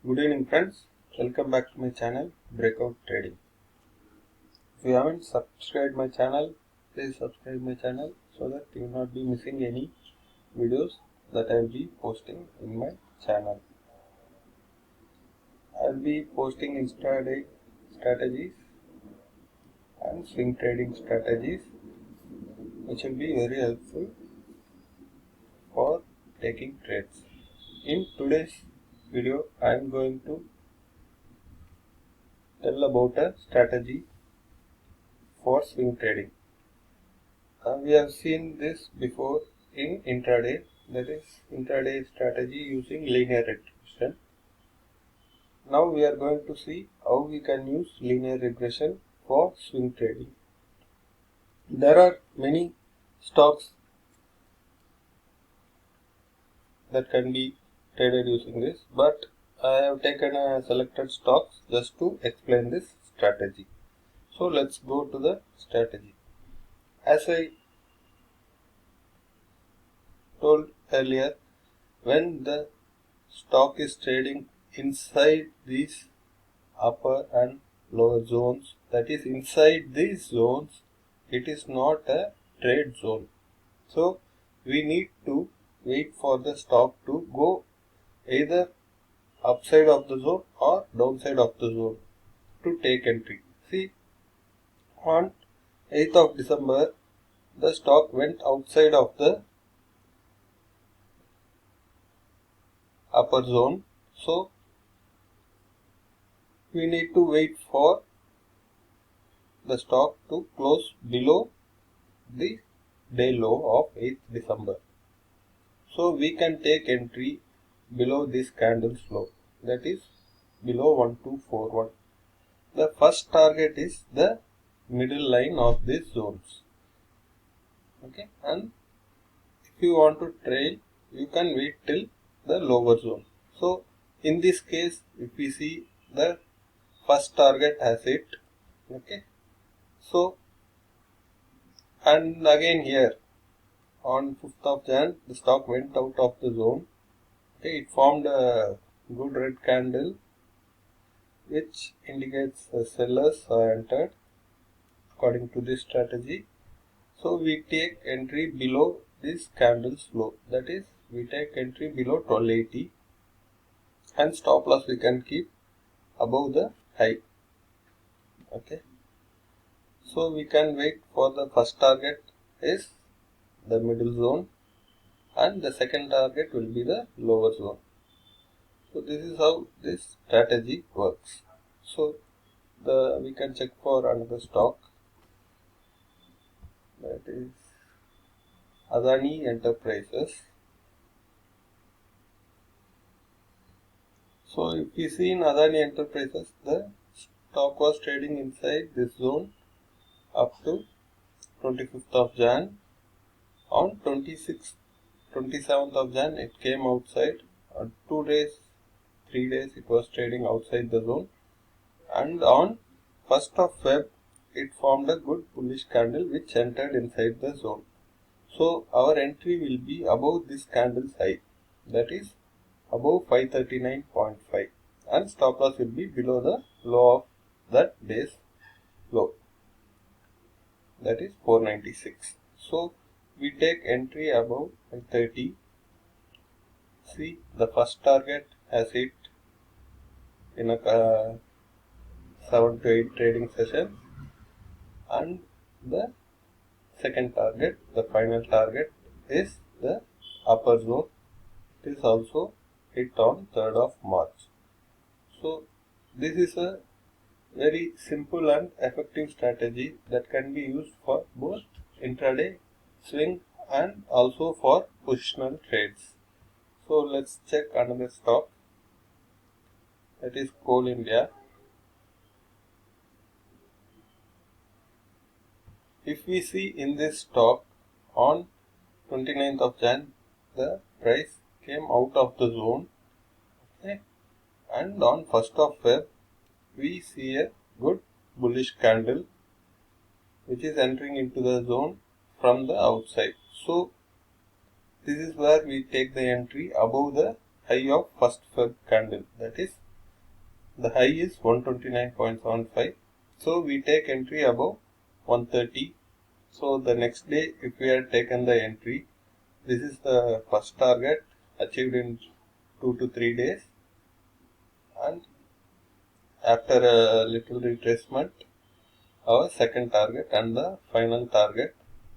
Good evening friends, welcome back to my channel Breakout Trading. If you haven't subscribed my channel, please subscribe my channel so that you will not be missing any videos that I will be posting in my channel. I will be posting intraday strategies and swing trading strategies which will be very helpful for taking trades. In today's video I am going to tell about a strategy for swing trading. We have seen this before in intraday, that is intraday strategy using linear regression. Now we are going to see how we can use linear regression for swing trading. There are many stocks that can be traded using this, but I have taken a selected stocks just to explain this strategy. So let's go to the strategy. As I told earlier, when the stock is trading inside these upper and lower zones, that is inside these zones, it is not a trade zone. So we need to wait for the stock to go either upside of the zone or downside of the zone to take entry. See, on 8th of December, the stock went outside of the upper zone. So we need to wait for the stock to close below the day low of 8th December. So we can take entry below this candle's low, that is below 1241. The first target is the middle line of these zones. Okay, and if you want to trail, you can wait till the lower zone. So in this case, if we see the first target has hit, okay, so and again here on 5th of Jan, the stock went out of the zone. Okay, it formed a good red candle which indicates the sellers are entered according to this strategy. So we take entry below this candle's low, that is we take entry below 1280, and stop loss we can keep above the high. Okay, so we can wait for the first target is the middle zone and the second target will be the lower zone. So this is how this strategy works. So we can check for another stock, that is Adani Enterprises. So if you see in Adani Enterprises, the stock was trading inside this zone up to 25th of Jan. On 26th, 27th of Jan, it came outside. On 2 days, 3 days, it was trading outside the zone. And on 1st of Feb, it formed a good bullish candle which entered inside the zone. So our entry will be above this candle's high, that is above 539.5, and stop loss will be below the low of that day's low, that is 496. So we take entry above 530. See, the first target has hit in a 7 to 8 trading session, and the second target, the final target, is the upper zone. It is also hit on 3rd of March. So this is a very simple and effective strategy that can be used for both intraday swing and also for positional trades. So let's check another stock, that is Coal India. If we see in this stock, on 29th of Jan, the price came out of the zone, okay, and on 1st of Feb, we see a good bullish candle which is entering into the zone from the outside. So this is where we take the entry above the high of 1st Feb candle, that is the high is 129.75. So we take entry above 130. So the next day, if we had taken the entry, this is the first target achieved in 2 to 3 days, and after a little retracement, our second target and the final target,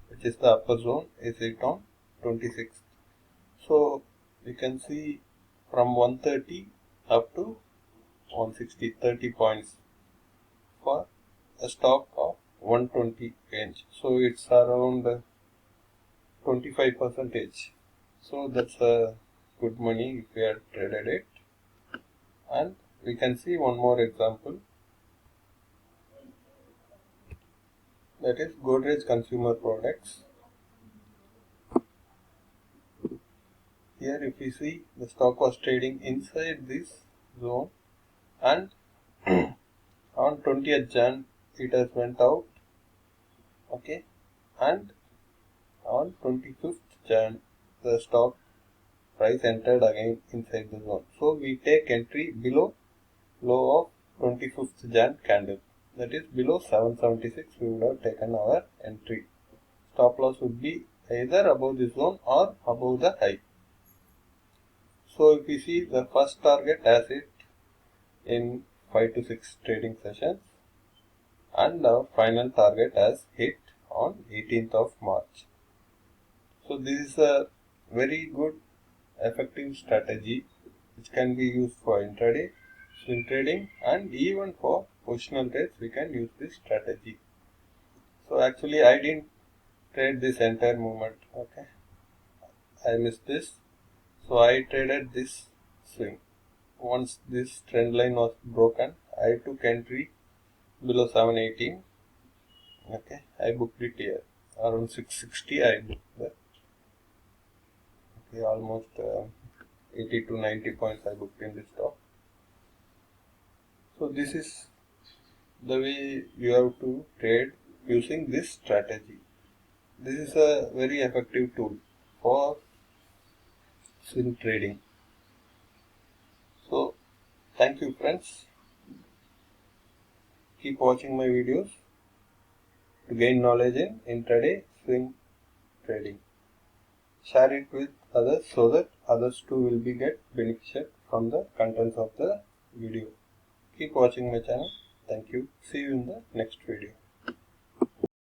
which is the upper zone, is hit on 26th. So we can see from 130 up to 160, 30 points for a stop of 120 range. So it's around 25%. So that's a good money if we had traded it. And we can see one more example, that is Godrej Consumer Products. Here if we see, the stock was trading inside this zone, and on 20th Jan it has went out, okay, and on 25th Jan the stock price entered again inside the zone. So we take entry below low of 25th Jan candle, that is below 776. We would have taken our entry. Stop loss would be either above this zone or above the high. So if we see, the first target has hit in 5 to 6 trading sessions, and the final target has hit on 18th of March. So this is a very good effective strategy which can be used for intraday, swing trading, and even for positional trades we can use this strategy. So actually I didn't trade this entire movement, okay, I missed this. So I traded this swing. Once this trend line was broken, I took entry below 718. Okay, I booked it here around 660. I booked that. Okay, almost 80 to 90 points I booked in this stock. So this is the way you have to trade using this strategy. This is a very effective tool for swing trading. So thank you friends. Keep watching my videos to gain knowledge in intraday swing trading. Share it with others so that others too will be get beneficial from the contents of the video. Keep watching my channel. Thank you. See you in the next video.